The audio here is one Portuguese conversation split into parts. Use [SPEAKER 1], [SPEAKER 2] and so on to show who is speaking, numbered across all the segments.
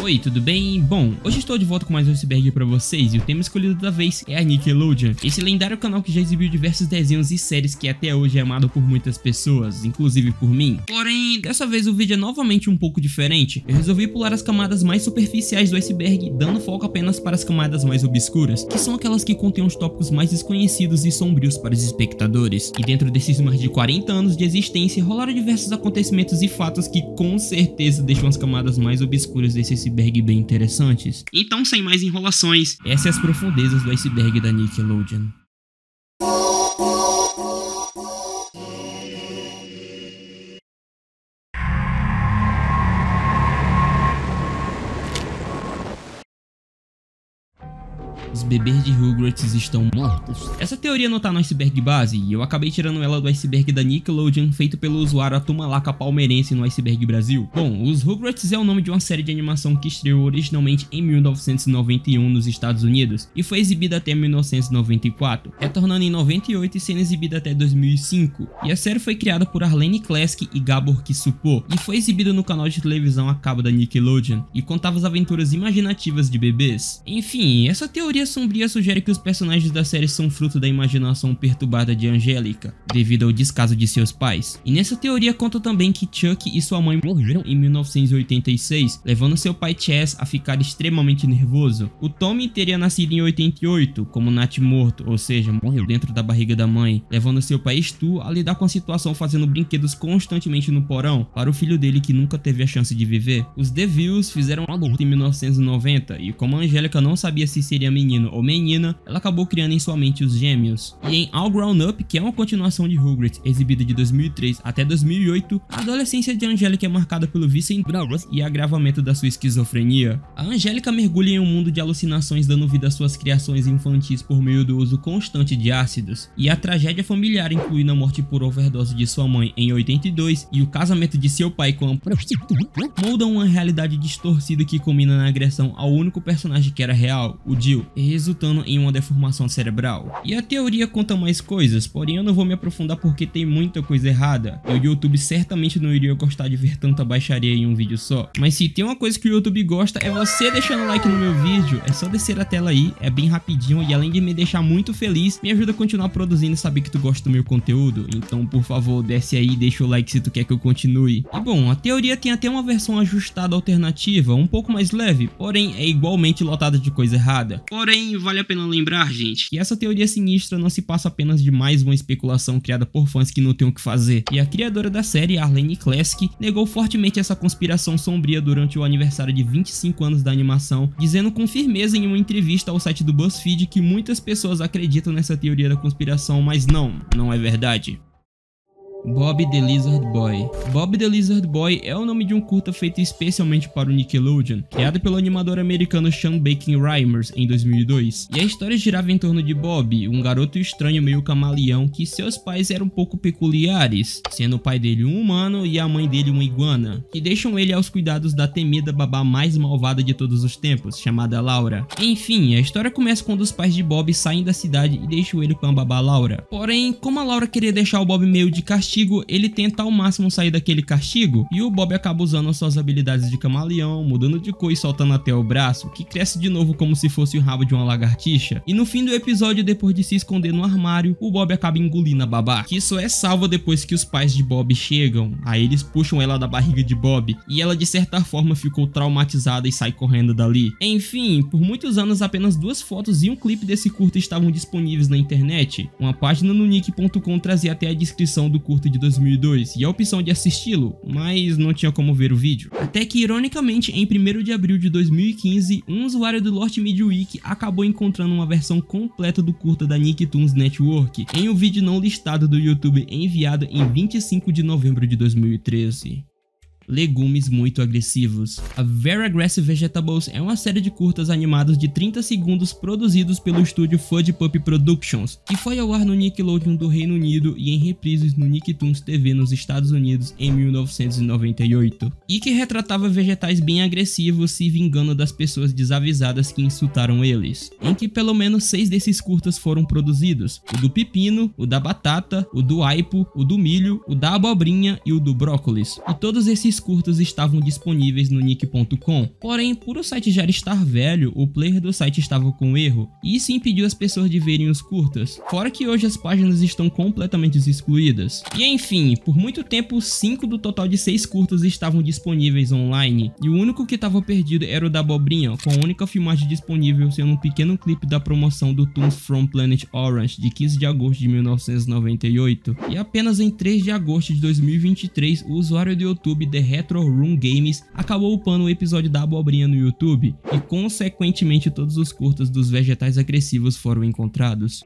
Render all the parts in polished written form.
[SPEAKER 1] Oi, tudo bem? Bom, hoje estou de volta com mais um iceberg pra vocês e o tema escolhido da vez é a Nickelodeon, esse lendário canal que já exibiu diversos desenhos e séries que até hoje é amado por muitas pessoas, inclusive por mim. Porém, dessa vez o vídeo é novamente um pouco diferente. Eu resolvi pular as camadas mais superficiais do iceberg, dando foco apenas para as camadas mais obscuras, que são aquelas que contêm os tópicos mais desconhecidos e sombrios para os espectadores. E dentro desses mais de 40 anos de existência, rolaram diversos acontecimentos e fatos que com certeza deixam as camadas mais obscuras desse iceberg bem interessantes. Então, sem mais enrolações, essas são as profundezas do iceberg da Nickelodeon. Os bebês de Rugrats estão mortos. Essa teoria não tá no iceberg base e eu acabei tirando ela do iceberg da Nickelodeon feito pelo usuário Atumalaca Palmeirense no iceberg Brasil. Bom, os Rugrats é o nome de uma série de animação que estreou originalmente em 1991 nos Estados Unidos e foi exibida até 1994, retornando em 98 e sendo exibida até 2005. E a série foi criada por Arlene Kleski e Gabor Kisupo e foi exibida no canal de televisão a cabo da Nickelodeon e contava as aventuras imaginativas de bebês. Enfim, essa teoria sombria sugere que os personagens da série são fruto da imaginação perturbada de Angélica, devido ao descaso de seus pais. E nessa teoria conta também que Chuck e sua mãe morreram em 1986, levando seu pai Chess a ficar extremamente nervoso. O Tommy teria nascido em 88, como Nat morto, ou seja, morreu dentro da barriga da mãe, levando seu pai Stu a lidar com a situação fazendo brinquedos constantemente no porão, para o filho dele que nunca teve a chance de viver. Os DeVilles fizeram um aborto em 1990, e como a Angélica não sabia se seria menino ou menina, ela acabou criando em sua mente os gêmeos. E em All Grown Up, que é uma continuação de Rugrats, exibida de 2003 até 2008, a adolescência de Angélica é marcada pelo vício em drogas e agravamento da sua esquizofrenia. A Angélica mergulha em um mundo de alucinações dando vida às suas criações infantis por meio do uso constante de ácidos, e a tragédia familiar incluindo a morte por overdose de sua mãe em 82 e o casamento de seu pai com a prostituta moldam uma realidade distorcida que culmina na agressão ao único personagem que era real, o Jill, resultando em uma deformação cerebral. E a teoria conta mais coisas, porém eu não vou me aprofundar porque tem muita coisa errada, e o YouTube certamente não iria gostar de ver tanta baixaria em um vídeo só. Mas se tem uma coisa que o YouTube gosta é você deixando like no meu vídeo, é só descer a tela aí, é bem rapidinho e além de me deixar muito feliz, me ajuda a continuar produzindo e saber que tu gosta do meu conteúdo, então por favor desce aí e deixa o like se tu quer que eu continue. E bom, a teoria tem até uma versão ajustada alternativa, um pouco mais leve, porém é igualmente lotada de coisa errada. Porém, vale a pena lembrar, gente, que essa teoria sinistra não se passa apenas de mais uma especulação criada por fãs que não tem o que fazer. E a criadora da série, Arlene Kleski, negou fortemente essa conspiração sombria durante o aniversário de 25 anos da animação, dizendo com firmeza em uma entrevista ao site do BuzzFeed que muitas pessoas acreditam nessa teoria da conspiração, mas não é verdade. Bob the Lizard Boy. Bob the Lizard Boy é o nome de um curta feito especialmente para o Nickelodeon, criado pelo animador americano Sean Bacon-Reimers em 2002. E a história girava em torno de Bob, um garoto estranho meio camaleão que seus pais eram um pouco peculiares, sendo o pai dele um humano e a mãe dele uma iguana, que deixam ele aos cuidados da temida babá mais malvada de todos os tempos, chamada Laura. Enfim, a história começa quando os pais de Bob saem da cidade e deixam ele com a babá Laura. Porém, como a Laura queria deixar o Bob meio de castigo, ele tenta ao máximo sair daquele castigo e o Bob acaba usando suas habilidades de camaleão, mudando de cor e soltando até o braço, que cresce de novo como se fosse o rabo de uma lagartixa. E no fim do episódio, depois de se esconder no armário, o Bob acaba engolindo a babá, que só é salva depois que os pais de Bob chegam. Aí eles puxam ela da barriga de Bob e ela de certa forma ficou traumatizada e sai correndo dali. Enfim, por muitos anos apenas 2 fotos e um clipe desse curta estavam disponíveis na internet. Uma página no nick.com trazia até a descrição do curta de 2002 e a opção de assisti-lo, mas não tinha como ver o vídeo. Até que, ironicamente, em 1º de abril de 2015, um usuário do Lort Media Wiki acabou encontrando uma versão completa do curta da Nicktoons Network em um vídeo não listado do YouTube enviado em 25 de novembro de 2013. Legumes muito agressivos. A Very Aggressive Vegetables é uma série de curtas animados de 30 segundos produzidos pelo estúdio Fudge Puppy Productions, que foi ao ar no Nickelodeon do Reino Unido e em reprises no Nicktoons TV nos Estados Unidos em 1998, e que retratava vegetais bem agressivos se vingando das pessoas desavisadas que insultaram eles, em que pelo menos 6 desses curtas foram produzidos: o do pepino, o da batata, o do aipo, o do milho, o da abobrinha e o do brócolis, e todos esses 6 curtas estavam disponíveis no Nick.com, porém, por o site já estar velho, o player do site estava com erro, e isso impediu as pessoas de verem os curtas, fora que hoje as páginas estão completamente excluídas. E enfim, por muito tempo 5 do total de 6 curtas estavam disponíveis online, e o único que estava perdido era o da abobrinha, com a única filmagem disponível sendo um pequeno clipe da promoção do Tunes from Planet Orange de 15 de agosto de 1998, e apenas em 3 de agosto de 2023 o usuário do YouTube The Retro Room Games acabou upando o episódio da abobrinha no YouTube, e consequentemente todos os curtas dos vegetais agressivos foram encontrados.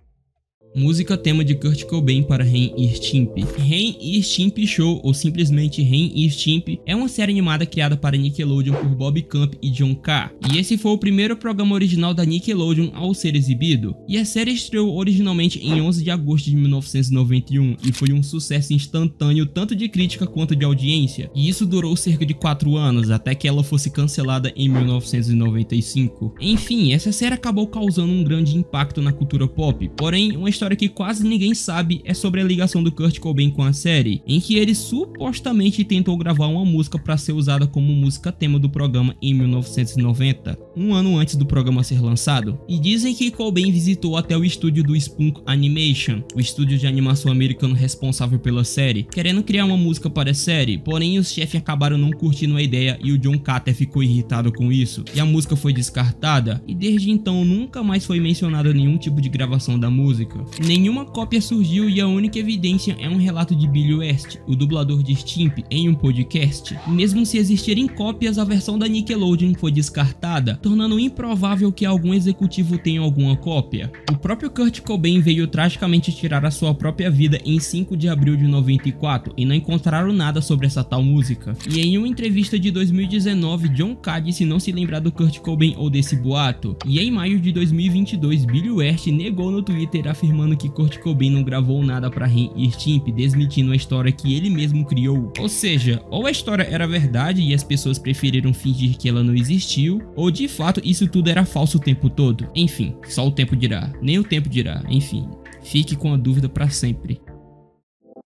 [SPEAKER 1] Música tema de Kurt Cobain para Ren e Stimpy. Ren e Stimpy Show, ou simplesmente Ren e Stimpy, é uma série animada criada para Nickelodeon por Bob Camp e John K. E esse foi o primeiro programa original da Nickelodeon ao ser exibido. E a série estreou originalmente em 11 de agosto de 1991 e foi um sucesso instantâneo tanto de crítica quanto de audiência. E isso durou cerca de 4 anos, até que ela fosse cancelada em 1995. Enfim, essa série acabou causando um grande impacto na cultura pop, porém uma história que quase ninguém sabe é sobre a ligação do Kurt Cobain com a série, em que ele supostamente tentou gravar uma música para ser usada como música tema do programa em 1990, um ano antes do programa ser lançado. E dizem que Cobain visitou até o estúdio do Spunk Animation, o estúdio de animação americano responsável pela série, querendo criar uma música para a série, porém os chefes acabaram não curtindo a ideia e o John Carter ficou irritado com isso, e a música foi descartada, e desde então nunca mais foi mencionado nenhum tipo de gravação da música. Nenhuma cópia surgiu e a única evidência é um relato de Billy West, o dublador de Stimpy, em um podcast. Mesmo se existirem cópias, a versão da Nickelodeon foi descartada, tornando improvável que algum executivo tenha alguma cópia. O próprio Kurt Cobain veio tragicamente tirar a sua própria vida em 5 de abril de 94 e não encontraram nada sobre essa tal música. E em uma entrevista de 2019, John K disse não se lembrar do Kurt Cobain ou desse boato. E em maio de 2022, Billy West negou no Twitter afirmando que Kurt Cobain não gravou nada para Ren e Stimpy, desmentindo a história que ele mesmo criou. Ou seja, ou a história era verdade e as pessoas preferiram fingir que ela não existiu, ou de fato isso tudo era falso o tempo todo. Enfim, só o tempo dirá, nem o tempo dirá, enfim, fique com a dúvida para sempre.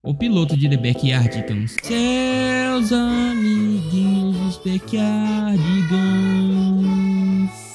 [SPEAKER 1] O piloto de The Backyardigans. Seus amiguinhos os Backyardigans.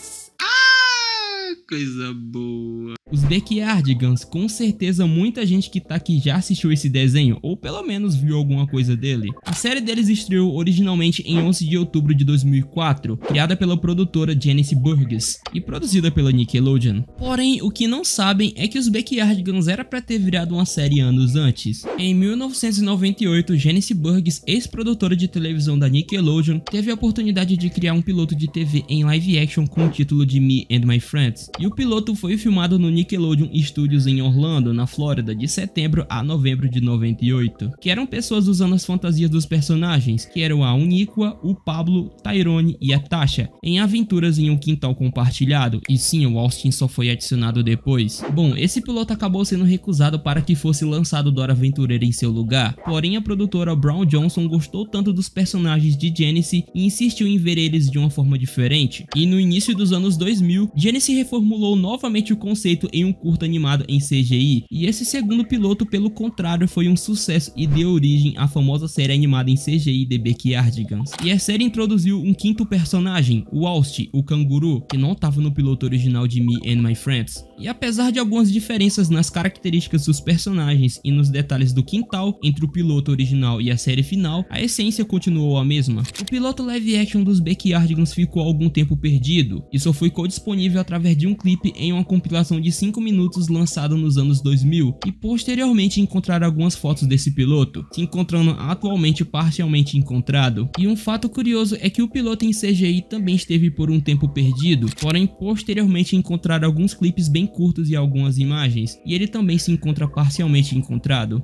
[SPEAKER 1] Coisa boa. Os Backyardigans, com certeza muita gente que tá aqui já assistiu esse desenho, ou pelo menos viu alguma coisa dele. A série deles estreou originalmente em 11 de outubro de 2004, criada pela produtora Janice Burgess e produzida pela Nickelodeon. Porém, o que não sabem é que os Backyardigans era pra ter virado uma série anos antes. Em 1998, Janice Burgess, ex-produtora de televisão da Nickelodeon, teve a oportunidade de criar um piloto de TV em live action com o título de Me and My Friends, e o piloto foi filmado no Nickelodeon Studios em Orlando, na Flórida, de setembro a novembro de 98, que eram pessoas usando as fantasias dos personagens, que eram a Uniqua, o Pablo, Tyrone e a Tasha, em aventuras em um quintal compartilhado, e sim, o Austin só foi adicionado depois. Bom, esse piloto acabou sendo recusado para que fosse lançado Dora Aventureira em seu lugar, porém a produtora Brown Johnson gostou tanto dos personagens de Janice e insistiu em ver eles de uma forma diferente, e no início dos anos 2000, Janice reformulou novamente o conceito em um curta animado em CGI, e esse segundo piloto, pelo contrário, foi um sucesso e deu origem à famosa série animada em CGI The Backyardigans. E a série introduziu um quinto personagem, o Austin, o canguru, que não estava no piloto original de Me and My Friends. E apesar de algumas diferenças nas características dos personagens e nos detalhes do quintal entre o piloto original e a série final, a essência continuou a mesma. O piloto live action dos Backyardigans ficou algum tempo perdido e só ficou disponível através de um clipe em uma compilação de 5 minutos lançado nos anos 2000, e posteriormente encontraram algumas fotos desse piloto, se encontrando atualmente parcialmente encontrado. E um fato curioso é que o piloto em CGI também esteve por um tempo perdido, porém posteriormente encontraram alguns clipes bem curtos e algumas imagens, e ele também se encontra parcialmente encontrado.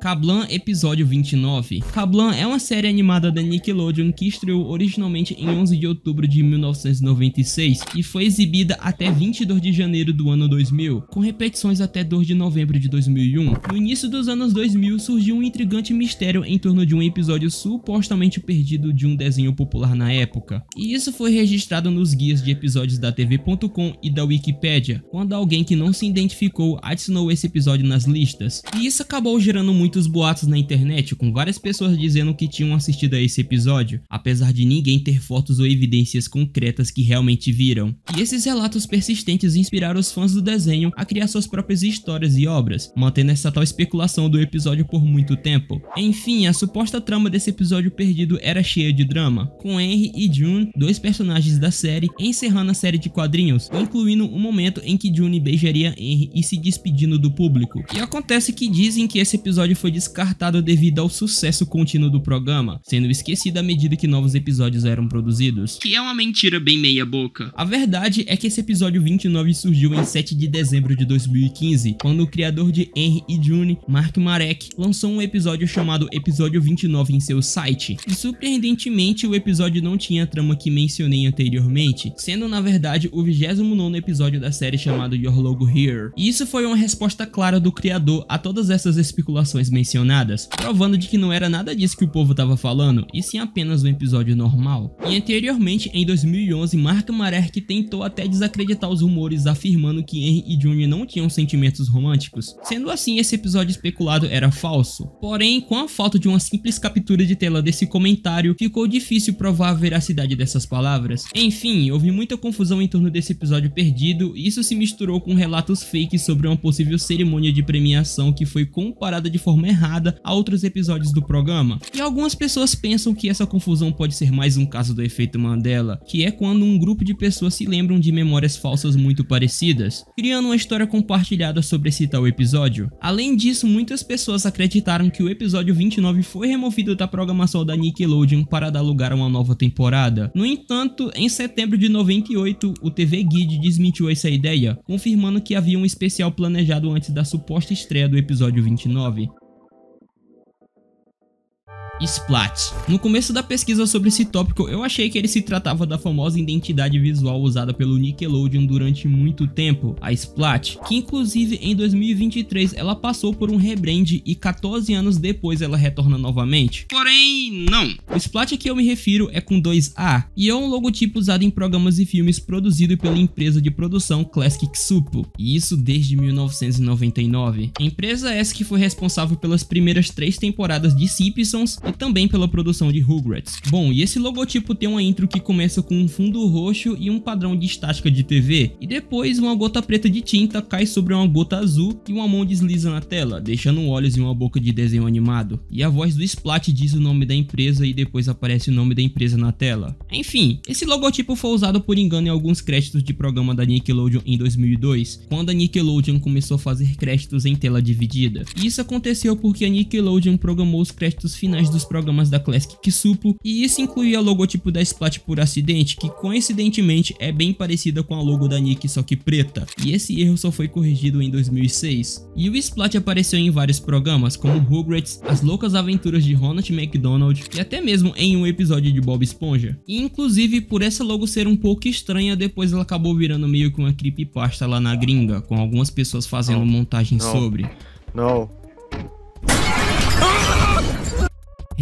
[SPEAKER 1] Kablam Episódio 29. Kablam é uma série animada da Nickelodeon que estreou originalmente em 11 de outubro de 1996 e foi exibida até 22 de janeiro do ano 2000, com repetições até 2 de novembro de 2001. No início dos anos 2000 surgiu um intrigante mistério em torno de um episódio supostamente perdido de um desenho popular na época, e isso foi registrado nos guias de episódios da TV.com e da Wikipedia, quando alguém que não se identificou adicionou esse episódio nas listas, e isso acabou gerando muito muitos boatos na internet, com várias pessoas dizendo que tinham assistido a esse episódio, apesar de ninguém ter fotos ou evidências concretas que realmente viram. E esses relatos persistentes inspiraram os fãs do desenho a criar suas próprias histórias e obras, mantendo essa tal especulação do episódio por muito tempo. Enfim, a suposta trama desse episódio perdido era cheia de drama, com Henry e June, dois personagens da série, encerrando a série de quadrinhos, incluindo um momento em que June beijaria Henry e se despedindo do público. E acontece que dizem que esse episódio foi descartado devido ao sucesso contínuo do programa, sendo esquecido à medida que novos episódios eram produzidos. Que é uma mentira bem meia boca. A verdade é que esse episódio 29 surgiu em 7 de dezembro de 2015, quando o criador de Henry e June, Mark Marek, lançou um episódio chamado Episódio 29 em seu site. E surpreendentemente o episódio não tinha a trama que mencionei anteriormente, sendo na verdade o 29º episódio da série chamado Your Logo Here. E isso foi uma resposta clara do criador a todas essas especulações mencionadas, provando de que não era nada disso que o povo tava falando, e sim apenas um episódio normal. E anteriormente, em 2011, Mark Marek tentou até desacreditar os rumores, afirmando que Henry e June não tinham sentimentos românticos. Sendo assim, esse episódio especulado era falso. Porém, com a falta de uma simples captura de tela desse comentário, ficou difícil provar a veracidade dessas palavras. Enfim, houve muita confusão em torno desse episódio perdido, e isso se misturou com relatos fakes sobre uma possível cerimônia de premiação que foi comparada de forma errada a outros episódios do programa. E algumas pessoas pensam que essa confusão pode ser mais um caso do efeito Mandela, que é quando um grupo de pessoas se lembram de memórias falsas muito parecidas, criando uma história compartilhada sobre esse tal episódio. Além disso, muitas pessoas acreditaram que o episódio 29 foi removido da programação da Nickelodeon para dar lugar a uma nova temporada. No entanto, em setembro de 98, o TV Guide desmentiu essa ideia, confirmando que havia um especial planejado antes da suposta estreia do episódio 29. Splat. No começo da pesquisa sobre esse tópico, eu achei que ele se tratava da famosa identidade visual usada pelo Nickelodeon durante muito tempo, a Splat, que inclusive em 2023 ela passou por um rebrand e 14 anos depois ela retorna novamente. Porém, não. O Splat a que eu me refiro é com 2A, e é um logotipo usado em programas e filmes produzido pela empresa de produção Classic Soup, e isso desde 1999. A empresa essa que foi responsável pelas primeiras 3 temporadas de Simpsons e também pela produção de Rugrats. Bom, e esse logotipo tem uma intro que começa com um fundo roxo e um padrão de estática de TV, e depois uma gota preta de tinta cai sobre uma gota azul e uma mão desliza na tela, deixando olhos e uma boca de desenho animado. E a voz do Splat diz o nome da empresa e depois aparece o nome da empresa na tela. Enfim, esse logotipo foi usado por engano em alguns créditos de programa da Nickelodeon em 2002, quando a Nickelodeon começou a fazer créditos em tela dividida. E isso aconteceu porque a Nickelodeon programou os créditos finais dos programas da Classic Soup, e isso incluía o logotipo da Splat por acidente, que coincidentemente é bem parecida com a logo da Nick, só que preta, e esse erro só foi corrigido em 2006. E o Splat apareceu em vários programas, como Rugrats, As Loucas Aventuras de Ronald McDonald, e até mesmo em um episódio de Bob Esponja. E inclusive, por essa logo ser um pouco estranha, depois ela acabou virando meio que uma creepypasta lá na gringa, com algumas pessoas fazendo montagens sobre.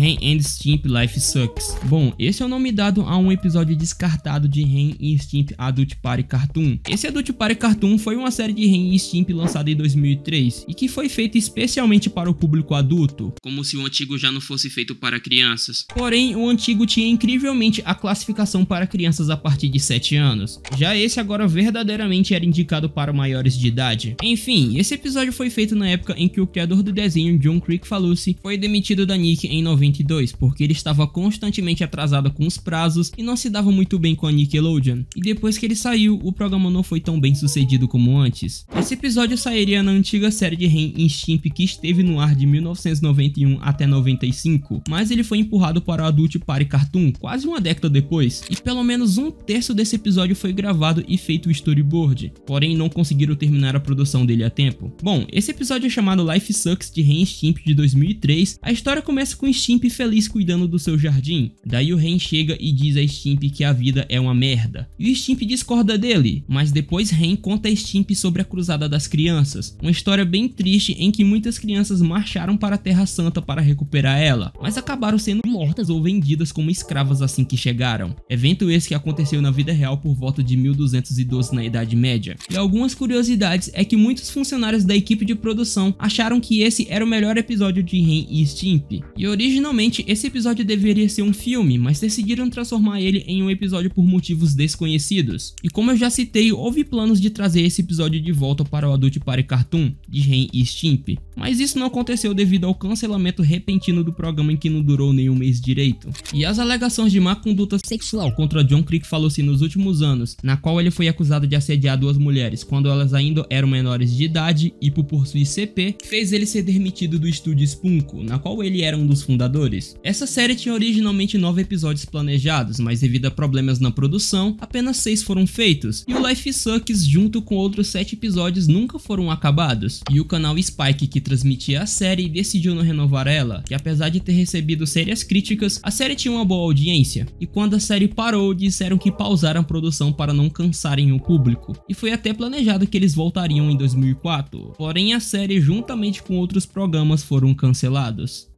[SPEAKER 1] Ren and Stimpy Life Sucks. Bom, esse é o nome dado a um episódio descartado de Ren e Stimpy Adult Party Cartoon. Esse Adult Party Cartoon foi uma série de Ren e Stimpy lançada em 2003 e que foi feita especialmente para o público adulto, como se o antigo já não fosse feito para crianças. Porém, o antigo tinha incrivelmente a classificação para crianças a partir de 7 anos. Já esse agora verdadeiramente era indicado para maiores de idade. Enfim, esse episódio foi feito na época em que o criador do desenho, John Kricfalusi, foi demitido da Nick em 92, porque ele estava constantemente atrasado com os prazos e não se dava muito bem com a Nickelodeon. E depois que ele saiu, o programa não foi tão bem sucedido como antes. Esse episódio sairia na antiga série de Ren e Stimpy que esteve no ar de 1991 até 95, mas ele foi empurrado para o Adult Party Cartoon quase uma década depois, e pelo menos 1/3 desse episódio foi gravado e feito o storyboard, porém não conseguiram terminar a produção dele a tempo. Bom, esse episódio é chamado Life Sucks de Ren e Stimpy de 2003. A história começa com Stimpy Stimpy feliz cuidando do seu jardim. Daí o Ren chega e diz a Stimpy que a vida é uma merda. E o Stimpy discorda dele, mas depois Ren conta a Stimpy sobre a Cruzada das Crianças, uma história bem triste em que muitas crianças marcharam para a Terra Santa para recuperar ela, mas acabaram sendo mortas ou vendidas como escravas assim que chegaram. Evento esse que aconteceu na vida real por volta de 1212 na Idade Média. E algumas curiosidades é que muitos funcionários da equipe de produção acharam que esse era o melhor episódio de Ren e Stimpy. E originalmente esse episódio deveria ser um filme, mas decidiram transformar ele em um episódio por motivos desconhecidos. E como eu já citei, houve planos de trazer esse episódio de volta para o Adult Party Cartoon de Ren e Stimpy, mas isso não aconteceu devido ao cancelamento repentino do programa em que não durou nem um mês direito. E as alegações de má conduta sexual contra John Crick falou-se nos últimos anos, na qual ele foi acusado de assediar duas mulheres quando elas ainda eram menores de idade e por possuir CP, fez ele ser demitido do estúdio Spunko, na qual ele era um dos fundadores. Essa série tinha originalmente 9 episódios planejados, mas devido a problemas na produção, apenas 6 foram feitos, e o Life Sucks junto com outros 7 episódios nunca foram acabados. E o canal Spike, que transmitia a série, decidiu não renovar ela, que apesar de ter recebido sérias críticas, a série tinha uma boa audiência, e quando a série parou, disseram que pausaram a produção para não cansarem o público, e foi até planejado que eles voltariam em 2004, porém a série juntamente com outros programas foram cancelados.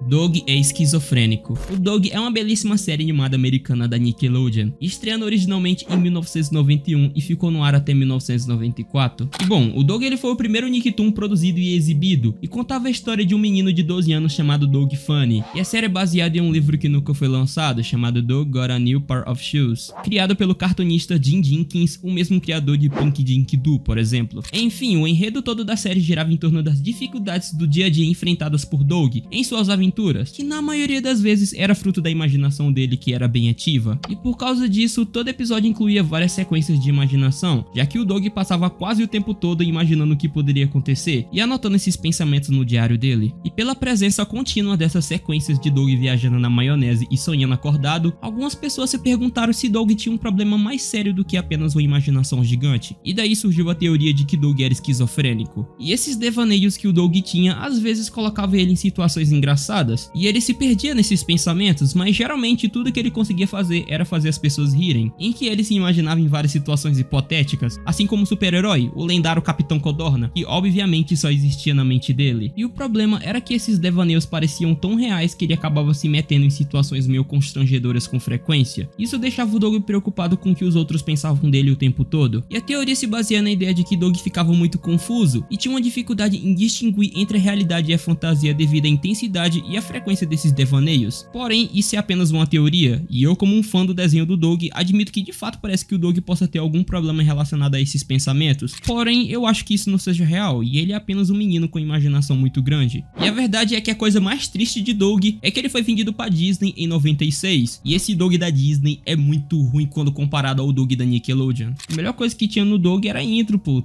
[SPEAKER 1] Doug é esquizofrênico. O Doug é uma belíssima série animada americana da Nickelodeon, estreando originalmente em 1991 e ficou no ar até 1994. E bom, o Doug ele foi o primeiro Nicktoon produzido e exibido, e contava a história de um menino de 12 anos chamado Doug Funny, e a série é baseada em um livro que nunca foi lançado, chamado Doug Got a New Pair of Shoes, criado pelo cartunista Jim Jenkins, o mesmo criador de Pink Dink Doo, por exemplo. Enfim, o enredo todo da série girava em torno das dificuldades do dia a dia enfrentadas por Doug em suas aventuras, que na maioria das vezes era fruto da imaginação dele, que era bem ativa. E por causa disso, todo episódio incluía várias sequências de imaginação, já que o Doug passava quase o tempo todo imaginando o que poderia acontecer e anotando esses pensamentos no diário dele. E pela presença contínua dessas sequências de Doug viajando na maionese e sonhando acordado, algumas pessoas se perguntaram se Doug tinha um problema mais sério do que apenas uma imaginação gigante. E daí surgiu a teoria de que Doug era esquizofrênico. E esses devaneios que o Doug tinha às vezes colocavam ele em situações engraçadas, e ele se perdia nesses pensamentos, mas geralmente tudo que ele conseguia fazer era fazer as pessoas rirem, em que ele se imaginava em várias situações hipotéticas, assim como o super-herói, o lendário Capitão Codorna, que obviamente só existia na mente dele. E o problema era que esses devaneios pareciam tão reais que ele acabava se metendo em situações meio constrangedoras com frequência. Isso deixava o Doug preocupado com o que os outros pensavam dele o tempo todo. E a teoria se baseia na ideia de que Doug ficava muito confuso e tinha uma dificuldade em distinguir entre a realidade e a fantasia devido à intensidade e a frequência desses devaneios. Porém, isso é apenas uma teoria, e eu, como um fã do desenho do Doug, admito que de fato parece que o Doug possa ter algum problema relacionado a esses pensamentos. Porém, eu acho que isso não seja real, e ele é apenas um menino com imaginação muito grande. E a verdade é que a coisa mais triste de Doug é que ele foi vendido pra Disney em 96, e esse Doug da Disney é muito ruim quando comparado ao Doug da Nickelodeon. A melhor coisa que tinha no Doug era a intro, pô.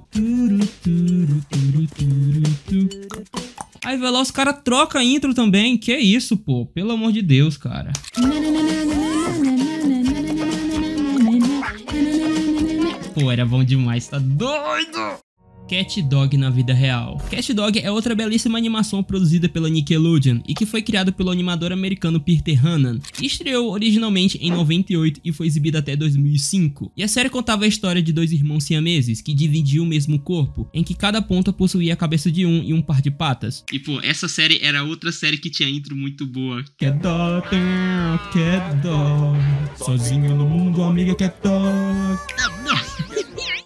[SPEAKER 1] Aí, velho, os caras trocam a intro também. Que isso, pô? Pelo amor de Deus, cara. Pô, era bom demais, tá doido? Cat Dog na vida real. Cat Dog é outra belíssima animação produzida pela Nickelodeon e que foi criada pelo animador americano Peter Hannan. Estreou originalmente em 98 e foi exibida até 2005. E a série contava a história de dois irmãos siameses que dividiam o mesmo corpo, em que cada ponta possuía a cabeça de um e um par de patas. E pô, essa série era outra série que tinha intro muito boa. Cat Dog, Cat Dog, sozinho no mundo, amiga Cat Dog.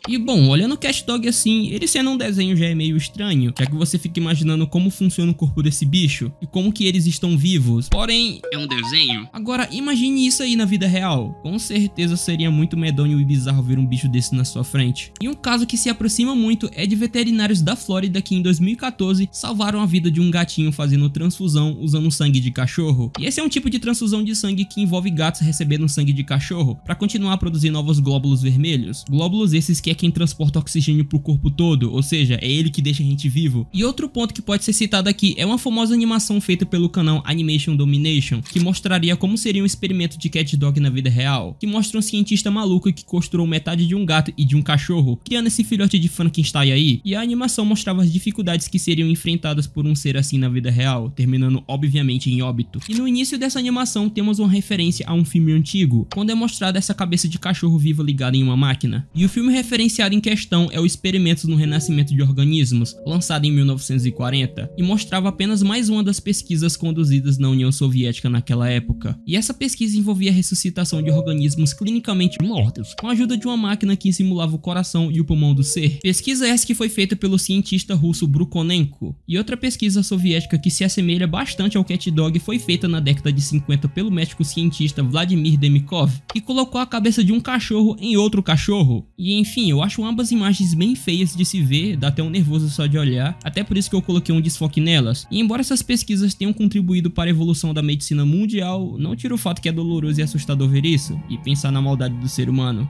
[SPEAKER 1] E bom, olhando o Cat Dog assim, ele sendo um desenho já é meio estranho, já que você fica imaginando como funciona o corpo desse bicho e como que eles estão vivos. Porém, é um desenho. Agora, imagine isso aí na vida real. Com certeza seria muito medonho e bizarro ver um bicho desse na sua frente. E um caso que se aproxima muito é de veterinários da Flórida que em 2014 salvaram a vida de um gatinho fazendo transfusão usando sangue de cachorro. E esse é um tipo de transfusão de sangue que envolve gatos recebendo sangue de cachorro para continuar a produzir novos glóbulos vermelhos. Glóbulos esses que quem transporta oxigênio pro corpo todo, ou seja, é ele que deixa a gente vivo. E outro ponto que pode ser citado aqui é uma famosa animação feita pelo canal Animation Domination, que mostraria como seria um experimento de CatDog na vida real, que mostra um cientista maluco que costurou metade de um gato e de um cachorro, criando esse filhote de Frankenstein aí, e a animação mostrava as dificuldades que seriam enfrentadas por um ser assim na vida real, terminando obviamente em óbito. E no início dessa animação temos uma referência a um filme antigo, quando é mostrada essa cabeça de cachorro viva ligada em uma máquina. E o filme referenciado em questão é o Experimentos no Renascimento de Organismos, lançado em 1940, e mostrava apenas mais uma das pesquisas conduzidas na União Soviética naquela época. E essa pesquisa envolvia a ressuscitação de organismos clinicamente mortos, com a ajuda de uma máquina que simulava o coração e o pulmão do ser. Pesquisa essa que foi feita pelo cientista russo Brukhonenko. E outra pesquisa soviética que se assemelha bastante ao CatDog foi feita na década de 50 pelo médico cientista Vladimir Demikov, que colocou a cabeça de um cachorro em outro cachorro. E enfim, eu acho ambas imagens bem feias de se ver, dá até um nervoso só de olhar, até por isso que eu coloquei um desfoque nelas. E embora essas pesquisas tenham contribuído para a evolução da medicina mundial, não tira o fato que é doloroso e assustador ver isso, e pensar na maldade do ser humano.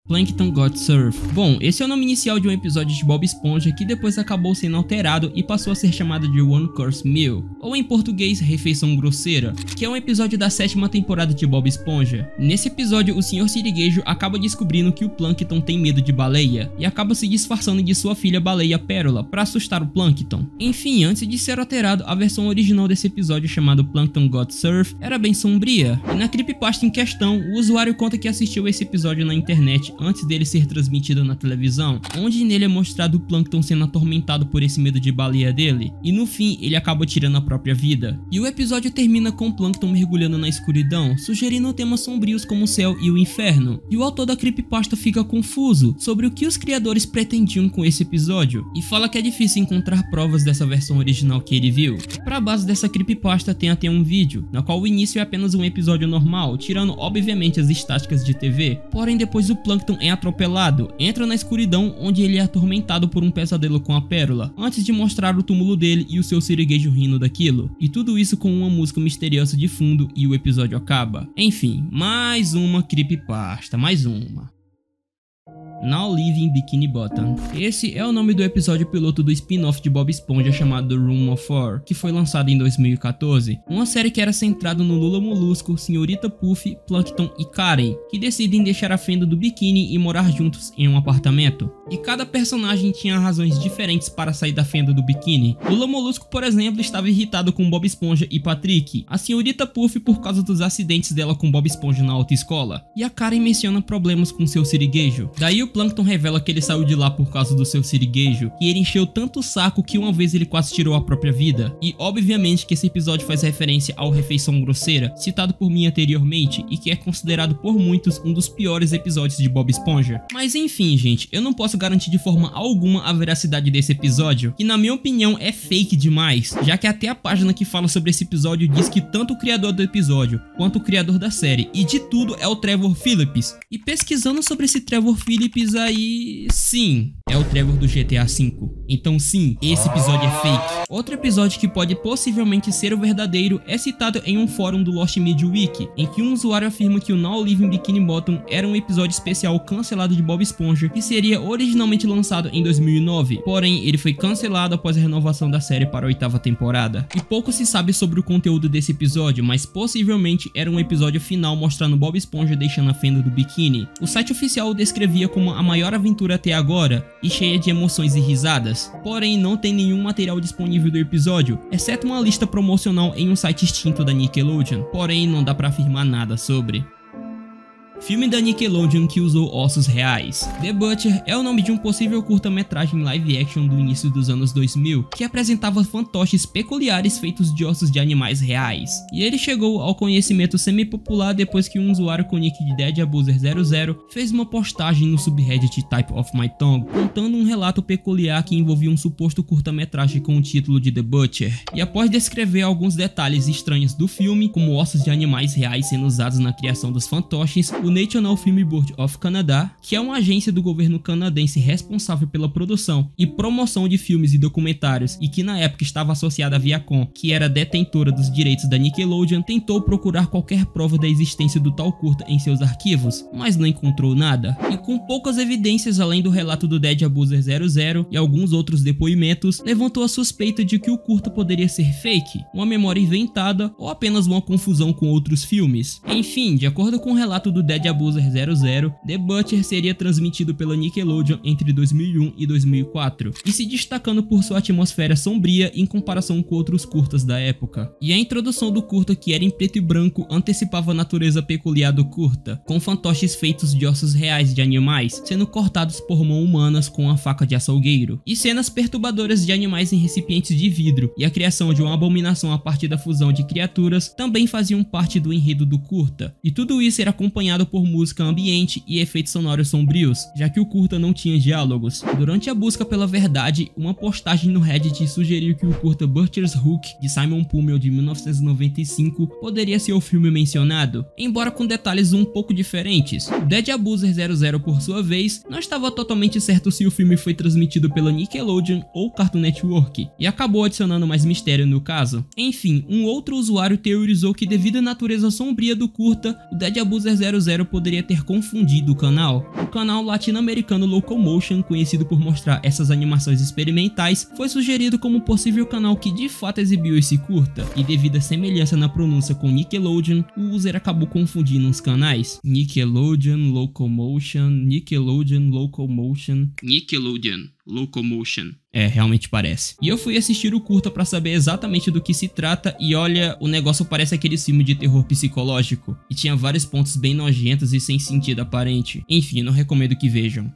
[SPEAKER 1] Plankton Got Surf. Bom, esse é o nome inicial de um episódio de Bob Esponja que depois acabou sendo alterado e passou a ser chamado de One Course Meal, ou em português, Refeição Grosseira, que é um episódio da 7ª temporada de Bob Esponja. Nesse episódio, o Sr. Sirigueijo acaba descobrindo que o Plankton tem medo de baleia, e acaba se disfarçando de sua filha baleia Pérola para assustar o Plankton. Enfim, antes de ser alterado, a versão original desse episódio chamado Plankton Got Surf era bem sombria, e na creepypasta em questão, o usuário conta que assistiu esse episódio na internet antes dele ser transmitido na televisão, onde nele é mostrado o Plankton sendo atormentado por esse medo de baleia dele, e no fim ele acaba tirando a própria vida. E o episódio termina com o Plankton mergulhando na escuridão, sugerindo temas sombrios como o céu e o inferno, e o autor da creepypasta fica confuso sobre o que os criadores pretendiam com esse episódio, e fala que é difícil encontrar provas dessa versão original que ele viu. Pra base dessa creepypasta tem até um vídeo, na qual o início é apenas um episódio normal, tirando obviamente as estáticas de TV, porém depois o Plankton é atropelado, entra na escuridão onde ele é atormentado por um pesadelo com a Pérola, antes de mostrar o túmulo dele e o seu sirigueijo rindo daquilo, e tudo isso com uma música misteriosa de fundo e o episódio acaba. Enfim, mais uma creepypasta, mais uma. Now Living Bikini Bottom. Esse é o nome do episódio piloto do spin-off de Bob Esponja chamado Room of Four, que foi lançado em 2014, uma série que era centrada no Lula Molusco, Senhorita Puff, Plankton e Karen, que decidem deixar a fenda do biquíni e morar juntos em um apartamento. E cada personagem tinha razões diferentes para sair da fenda do biquíni. Lula Molusco, por exemplo, estava irritado com Bob Esponja e Patrick, a Senhorita Puff por causa dos acidentes dela com Bob Esponja na autoescola, e a Karen menciona problemas com seu sirigueijo. Daí o Plankton revela que ele saiu de lá por causa do seu sirigueijo, e ele encheu tanto o saco que uma vez ele quase tirou a própria vida. E obviamente que esse episódio faz referência ao Refeição Grosseira, citado por mim anteriormente, e que é considerado por muitos um dos piores episódios de Bob Esponja. Mas enfim, gente, eu não posso garantir de forma alguma a veracidade desse episódio, que na minha opinião é fake demais, já que até a página que fala sobre esse episódio diz que tanto o criador do episódio, quanto o criador da série, e de tudo é o Trevor Phillips. E pesquisando sobre esse Trevor Phillips aí, sim, é o Trevor do GTA V. Então sim, esse episódio é fake. Outro episódio que pode possivelmente ser o verdadeiro é citado em um fórum do Lost Media Wiki, em que um usuário afirma que o Now Living Bikini Bottom era um episódio especial cancelado de Bob Esponja, que seria originalmente lançado em 2009, porém ele foi cancelado após a renovação da série para a 8ª temporada. E pouco se sabe sobre o conteúdo desse episódio, mas possivelmente era um episódio final mostrando Bob Esponja deixando a fenda do biquíni. O site oficial o descrevia como a maior aventura até agora e cheia de emoções e risadas, porém não tem nenhum material disponível do episódio, exceto uma lista promocional em um site extinto da Nickelodeon, porém não dá pra afirmar nada sobre. Filme da Nickelodeon que usou ossos reais. The Butcher é o nome de um possível curta-metragem live action do início dos anos 2000, que apresentava fantoches peculiares feitos de ossos de animais reais. E ele chegou ao conhecimento semi-popular depois que um usuário com o nick de DeadAbuser00 fez uma postagem no subreddit Type of My Tongue, contando um relato peculiar que envolvia um suposto curta-metragem com o título de The Butcher. E após descrever alguns detalhes estranhos do filme, como ossos de animais reais sendo usados na criação dos fantoches, o o National Film Board of Canada, que é uma agência do governo canadense responsável pela produção e promoção de filmes e documentários e que na época estava associada à Viacom, que era detentora dos direitos da Nickelodeon, tentou procurar qualquer prova da existência do tal curta em seus arquivos, mas não encontrou nada. E com poucas evidências além do relato do Dead Abuser 00 e alguns outros depoimentos, levantou a suspeita de que o curta poderia ser fake, uma memória inventada ou apenas uma confusão com outros filmes. Enfim, de acordo com o relato do Dead Abuser 00, The Butcher seria transmitido pela Nickelodeon entre 2001 e 2004, e se destacando por sua atmosfera sombria em comparação com outros curtas da época. E a introdução do curta, que era em preto e branco, antecipava a natureza peculiar do curta, com fantoches feitos de ossos reais de animais sendo cortados por mãos humanas com uma faca de açougueiro, e cenas perturbadoras de animais em recipientes de vidro e a criação de uma abominação a partir da fusão de criaturas também faziam parte do enredo do curta, e tudo isso era acompanhado por música ambiente e efeitos sonoros sombrios, já que o curta não tinha diálogos. Durante a busca pela verdade, uma postagem no Reddit sugeriu que o curta Butcher's Hook, de Simon Pummel de 1995, poderia ser o filme mencionado, embora com detalhes um pouco diferentes. O Dead Abuser 00, por sua vez, não estava totalmente certo se o filme foi transmitido pela Nickelodeon ou Cartoon Network, e acabou adicionando mais mistério no caso. Enfim, um outro usuário teorizou que devido à natureza sombria do curta, o Dead Abuser 00 poderia ter confundido o canal. O canal latino-americano Locomotion, conhecido por mostrar essas animações experimentais, foi sugerido como possível canal que de fato exibiu esse curta, e devido à semelhança na pronúncia com Nickelodeon, o user acabou confundindo os canais. Nickelodeon, Locomotion, Nickelodeon, Locomotion, Nickelodeon, Locomotion. É, realmente parece. E eu fui assistir o curta pra saber exatamente do que se trata, e olha, o negócio parece aquele filme de terror psicológico, e tinha vários pontos bem nojentos e sem sentido aparente. Enfim, não recomendo que vejam.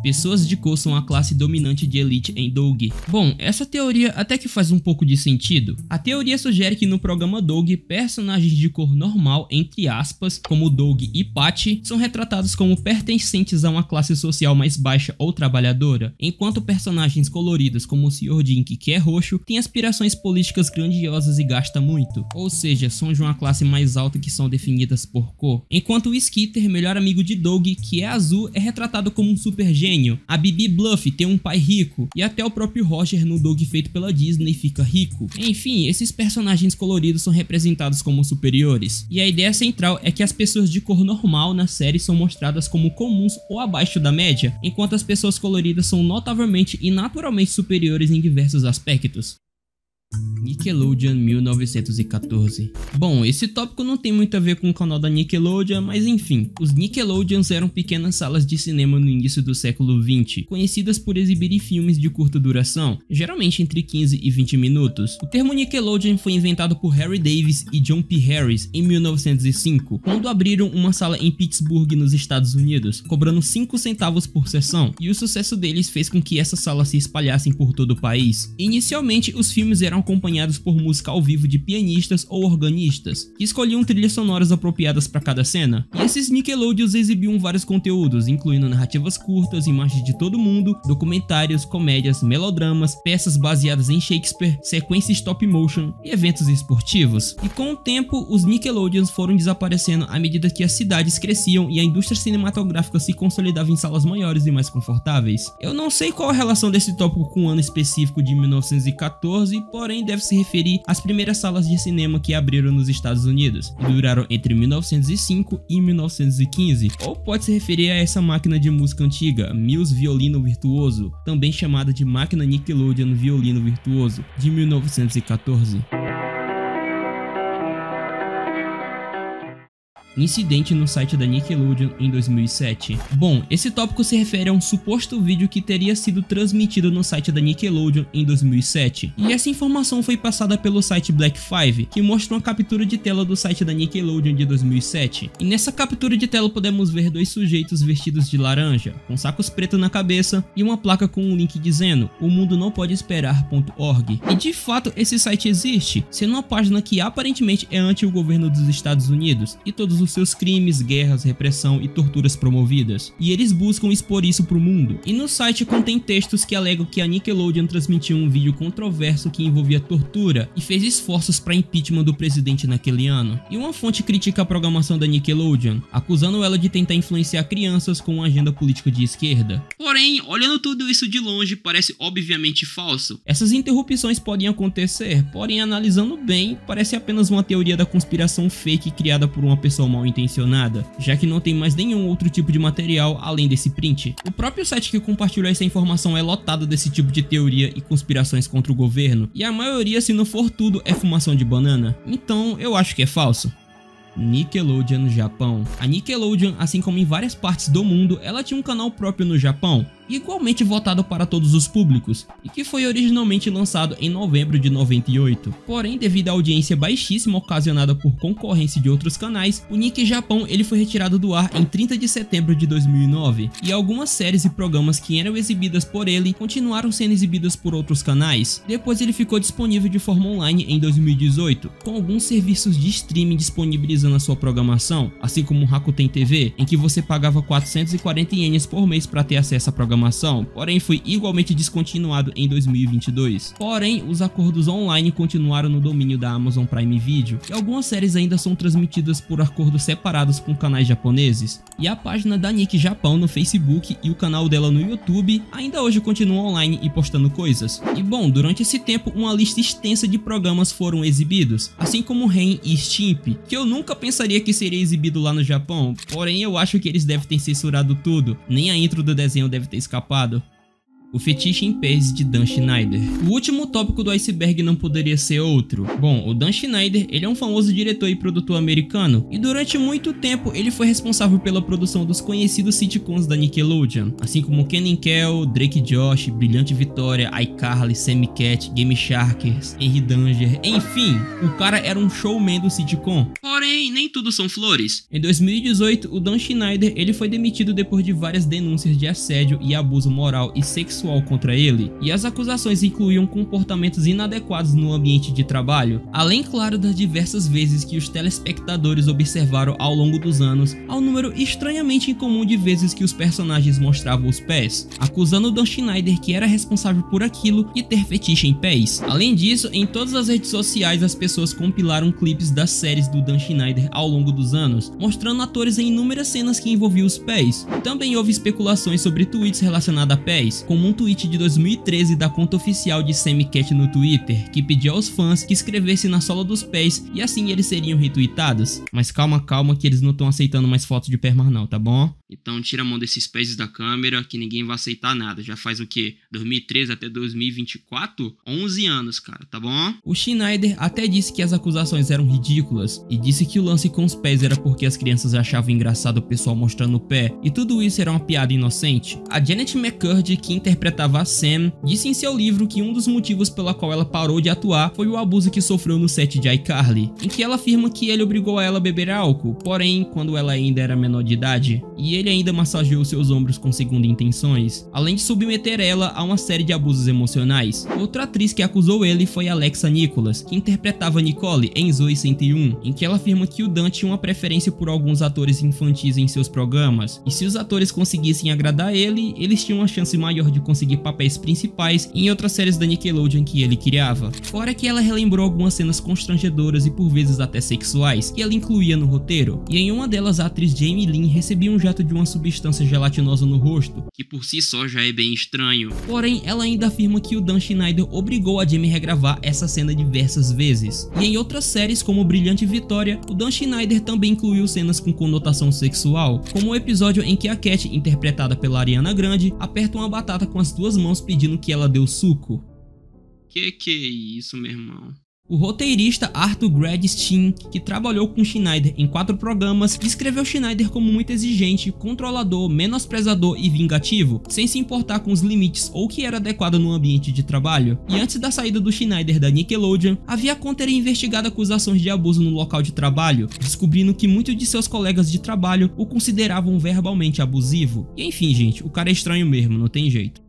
[SPEAKER 1] Pessoas de cor são a classe dominante de elite em Doug. Bom, essa teoria até que faz um pouco de sentido. A teoria sugere que no programa Doug, personagens de cor normal, entre aspas, como Doug e Patty, são retratados como pertencentes a uma classe social mais baixa ou trabalhadora, enquanto personagens coloridos como o Sr. Dink, que é roxo, têm aspirações políticas grandiosas e gasta muito, ou seja, são de uma classe mais alta que são definidas por cor. Enquanto o Skitter, melhor amigo de Doug, que é azul, é retratado como um super gênio. A Bibi Bluff tem um pai rico, e até o próprio Roger no Doug feito pela Disney fica rico. Enfim, esses personagens coloridos são representados como superiores, e a ideia central é que as pessoas de cor normal na série são mostradas como comuns ou abaixo da média, enquanto as pessoas coloridas são notavelmente e naturalmente superiores em diversos aspectos. Nickelodeon 1914. Bom, esse tópico não tem muito a ver com o canal da Nickelodeon, mas enfim, os Nickelodeons eram pequenas salas de cinema no início do século 20, conhecidas por exibirem filmes de curta duração, geralmente entre 15 e 20 minutos. O termo Nickelodeon foi inventado por Harry Davis e John P. Harris em 1905, quando abriram uma sala em Pittsburgh, nos Estados Unidos, cobrando 5 centavos por sessão, e o sucesso deles fez com que essas salas se espalhassem por todo o país. Inicialmente, os filmes eram acompanhados por música ao vivo de pianistas ou organistas, que escolhiam trilhas sonoras apropriadas para cada cena. E esses Nickelodeons exibiam vários conteúdos, incluindo narrativas curtas, imagens de todo mundo, documentários, comédias, melodramas, peças baseadas em Shakespeare, sequências stop motion e eventos esportivos. E com o tempo, os Nickelodeons foram desaparecendo à medida que as cidades cresciam e a indústria cinematográfica se consolidava em salas maiores e mais confortáveis. Eu não sei qual a relação desse tópico com o ano específico de 1914, porém deve se referir às primeiras salas de cinema que abriram nos Estados Unidos e duraram entre 1905 e 1915, ou pode se referir a essa máquina de música antiga, Mills Violino Virtuoso, também chamada de máquina Nickelodeon Violino Virtuoso, de 1914. Incidente no site da Nickelodeon em 2007. Bom, esse tópico se refere a um suposto vídeo que teria sido transmitido no site da Nickelodeon em 2007. E essa informação foi passada pelo site Black 5, que mostra uma captura de tela do site da Nickelodeon de 2007. E nessa captura de tela podemos ver dois sujeitos vestidos de laranja, com sacos pretos na cabeça e uma placa com um link dizendo "O mundo não pode esperar.org". E de fato esse site existe, sendo uma página que aparentemente é anti o governo dos Estados Unidos e todos os seus crimes, guerras, repressão e torturas promovidas, e eles buscam expor isso pro mundo. E no site contém textos que alegam que a Nickelodeon transmitiu um vídeo controverso que envolvia tortura e fez esforços para impeachment do presidente naquele ano. E uma fonte critica a programação da Nickelodeon, acusando ela de tentar influenciar crianças com uma agenda política de esquerda. Porém, olhando tudo isso de longe, parece obviamente falso. Essas interrupções podem acontecer, porém analisando bem, parece apenas uma teoria da conspiração fake criada por uma pessoa mal intencionada, já que não tem mais nenhum outro tipo de material além desse print. O próprio site que compartilhou essa informação é lotado desse tipo de teoria e conspirações contra o governo, e a maioria, se não for tudo, é fumação de banana. Então eu acho que é falso. Nickelodeon no Japão. A Nickelodeon, assim como em várias partes do mundo, ela tinha um canal próprio no Japão, igualmente votado para todos os públicos, e que foi originalmente lançado em novembro de 98. Porém, devido à audiência baixíssima ocasionada por concorrência de outros canais, o Nick Japão ele foi retirado do ar em 30 de setembro de 2009, e algumas séries e programas que eram exibidas por ele continuaram sendo exibidas por outros canais. Depois ele ficou disponível de forma online em 2018, com alguns serviços de streaming disponibilizando a sua programação, assim como o Rakuten TV, em que você pagava 440 ienes por mês para ter acesso à programação, porém foi igualmente descontinuado em 2022. Porém, os acordos online continuaram no domínio da Amazon Prime Video, e algumas séries ainda são transmitidas por acordos separados com canais japoneses, e a página da Nick Japão no Facebook e o canal dela no YouTube ainda hoje continuam online e postando coisas. E bom, durante esse tempo uma lista extensa de programas foram exibidos, assim como Ren e Stimpy, que eu nunca pensaria que seria exibido lá no Japão, porém eu acho que eles devem ter censurado tudo, nem a intro do desenho deve ter escapado. O fetiche em pés de Dan Schneider. O último tópico do iceberg não poderia ser outro. Bom, o Dan Schneider, ele é um famoso diretor e produtor americano, e durante muito tempo ele foi responsável pela produção dos conhecidos sitcoms da Nickelodeon, assim como Kenan Kel, Drake e Josh, Brilhante Vitória, iCarly, Sammy Cat, Game Sharkers, Henry Danger, enfim, o cara era um showman do sitcom. Porém, nem tudo são flores. Em 2018, o Dan Schneider ele foi demitido depois de várias denúncias de assédio e abuso moral e sexual contra ele, e as acusações incluíam comportamentos inadequados no ambiente de trabalho, além, claro, das diversas vezes que os telespectadores observaram ao longo dos anos ao número estranhamente incomum de vezes que os personagens mostravam os pés, acusando Dan Schneider, que era responsável por aquilo, de ter fetiche em pés. Além disso, em todas as redes sociais as pessoas compilaram clipes das séries do Dan Schneider ao longo dos anos, mostrando atores em inúmeras cenas que envolviam os pés. Também houve especulações sobre tweets relacionados a pés, como um tweet de 2013 da conta oficial de Sammy Cat no Twitter, que pedia aos fãs que escrevessem na sola dos pés e assim eles seriam retweetados. Mas calma que eles não estão aceitando mais fotos de pés mais não, tá bom? Então tira a mão desses pés da câmera que ninguém vai aceitar nada. Já faz o que? 2013 até 2024? 11 anos, cara, tá bom? O Schneider até disse que as acusações eram ridículas e disse que o lance com os pés era porque as crianças achavam engraçado o pessoal mostrando o pé e tudo isso era uma piada inocente. A Janet McCurdy, que interpretava a Sam, disse em seu livro que um dos motivos pela qual ela parou de atuar foi o abuso que sofreu no set de iCarly, em que ela afirma que ele obrigou ela a beber álcool, porém quando ela ainda era menor de idade, e ele ainda massageou seus ombros com segundas intenções, além de submeter ela a uma série de abusos emocionais. Outra atriz que acusou ele foi Alexa Nicholas, que interpretava Nicole em Zoey 101, em que ela afirma que o Dan tinha uma preferência por alguns atores infantis em seus programas, e se os atores conseguissem agradar ele, eles tinham uma chance maior de conseguir papéis principais em outras séries da Nickelodeon que ele criava. Fora que ela relembrou algumas cenas constrangedoras e por vezes até sexuais que ela incluía no roteiro, e em uma delas a atriz Jamie Lynn recebia um jato de uma substância gelatinosa no rosto, que por si só já é bem estranho. Porém, ela ainda afirma que o Dan Schneider obrigou a Jamie a regravar essa cena diversas vezes. E em outras séries como Brilhante Vitória, o Dan Schneider também incluiu cenas com conotação sexual, como o episódio em que a Cat, interpretada pela Ariana Grande, aperta uma batata com as duas mãos pedindo que ela dê o suco. Que é isso, meu irmão? O roteirista Arthur Gradstein, que trabalhou com Schneider em 4 programas, descreveu Schneider como muito exigente, controlador, menosprezador e vingativo, sem se importar com os limites ou o que era adequado no ambiente de trabalho. E antes da saída do Schneider da Nickelodeon, havia ter investigado acusações de abuso no local de trabalho, descobrindo que muitos de seus colegas de trabalho o consideravam verbalmente abusivo. E enfim, gente, o cara é estranho mesmo, não tem jeito.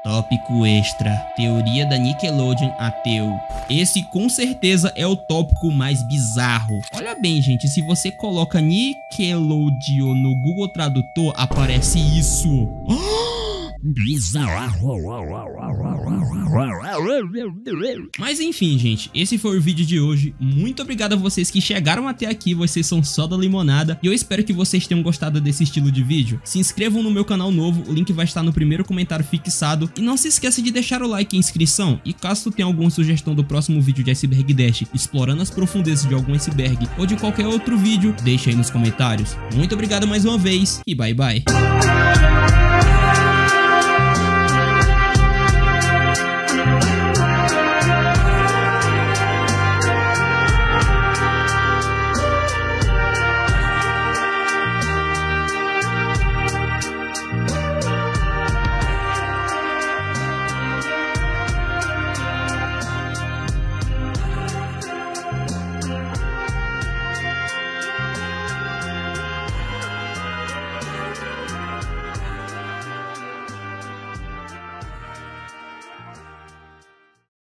[SPEAKER 1] Tópico extra. Teoria da Nickelodeon ateu. Esse com certeza é o tópico mais bizarro. Olha bem, gente, se você coloca Nickelodeon no Google Tradutor, aparece isso. Bizarro. Mas enfim, gente, esse foi o vídeo de hoje. Muito obrigado a vocês que chegaram até aqui, vocês são só da limonada. E eu espero que vocês tenham gostado desse estilo de vídeo. Se inscrevam no meu canal novo, o link vai estar no primeiro comentário fixado. E não se esqueça de deixar o like e inscrição. E caso tu tenha alguma sugestão do próximo vídeo de Iceberg Dash, explorando as profundezas de algum iceberg, ou de qualquer outro vídeo, deixa aí nos comentários. Muito obrigado mais uma vez e bye bye.